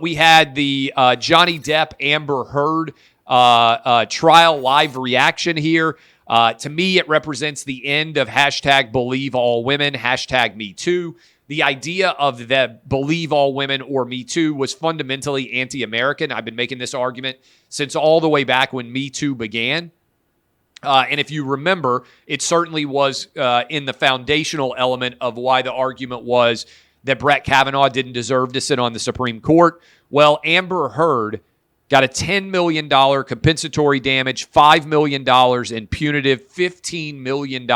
We had the Johnny Depp Amber Heard trial live reaction here. To me, it represents the end of hashtag believe all women, hashtag me too. The idea of the believe all women or me too was fundamentally anti-American. I've been making this argument since all the way back when Me Too began. And if you remember, it certainly was in the foundational element of why the argument was that Brett Kavanaugh didn't deserve to sit on the Supreme Court. Well, Amber Heard got a $10 million compensatory damage, $5 million in punitive, $15 million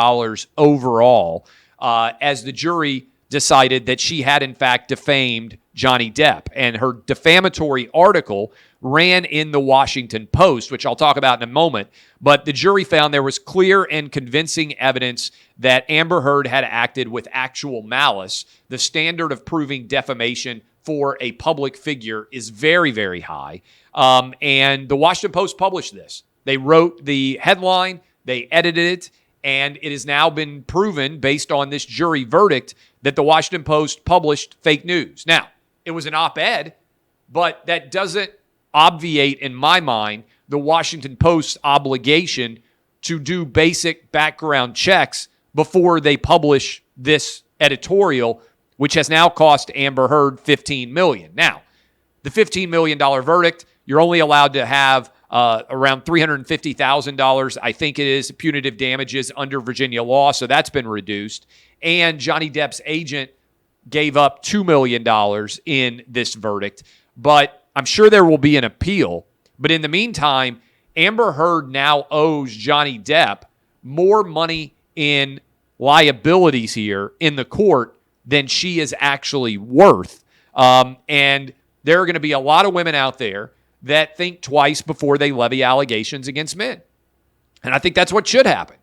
overall, as the jury decided that she had, in fact, defamed Johnny Depp. And her defamatory article ran in the Washington Post, which I'll talk about in a moment. But the jury found there was clear and convincing evidence that Amber Heard had acted with actual malice. The standard of proving defamation for a public figure is very, very high. And the Washington Post published this. They wrote the headline, they edited it, and it has now been proven based on this jury verdict that the Washington Post published fake news. Now, it was an op-ed, but that doesn't obviate, in my mind, the Washington Post's obligation to do basic background checks before they publish this editorial, which has now cost Amber Heard $15 million. Now, the $15 million verdict, you're only allowed to have around $350,000, I think it is, punitive damages under Virginia law, so that's been reduced. And Johnny Depp's agent gave up $2 million in this verdict. But I'm sure there will be an appeal. But in the meantime, Amber Heard now owes Johnny Depp more money in liabilities here in the court than she is actually worth. And there are going to be a lot of women out there that think twice before they levy allegations against men. And I think that's what should happen,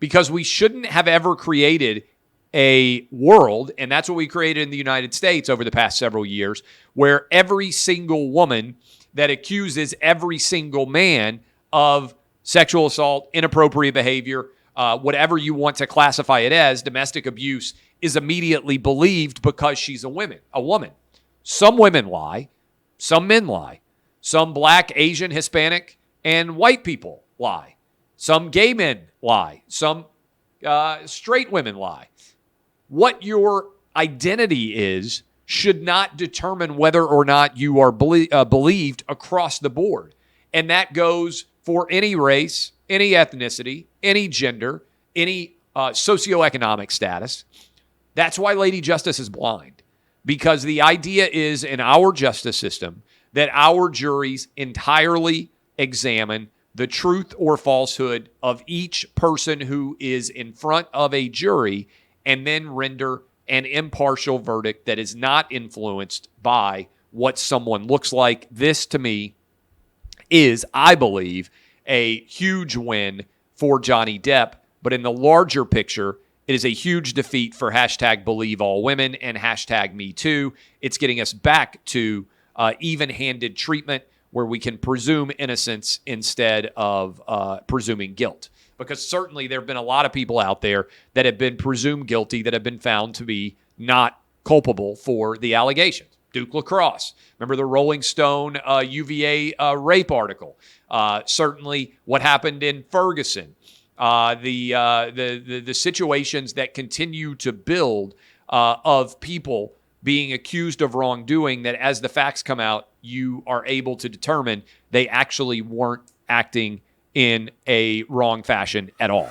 because we shouldn't have ever created a world, and that's what we created in the United States over the past several years, where every single woman that accuses every single man of sexual assault, inappropriate behavior, whatever you want to classify it as, domestic abuse, is immediately believed because she's a woman. Some women lie. Some men lie. Some black, Asian, Hispanic, and white people lie. Some gay men lie. Some straight women lie. What your identity is should not determine whether or not you are believed across the board. And that goes for any race, any ethnicity, any gender, any socioeconomic status. That's why Lady Justice is blind, because the idea is in our justice system that our juries entirely examine the truth or falsehood of each person who is in front of a jury and then render an impartial verdict that is not influenced by what someone looks like. This, to me, is, I believe, a huge win for Johnny Depp. But in the larger picture, it is a huge defeat for hashtag believe all women and hashtag me too. It's getting us back to even-handed treatment where we can presume innocence instead of presuming guilt. Because certainly there have been a lot of people out there that have been presumed guilty that have been found to be not culpable for the allegations. Duke LaCrosse. Remember the Rolling Stone UVA rape article. Certainly what happened in Ferguson. The situations that continue to build of people being accused of wrongdoing that as the facts come out, you are able to determine they actually weren't acting in a wrong fashion at all.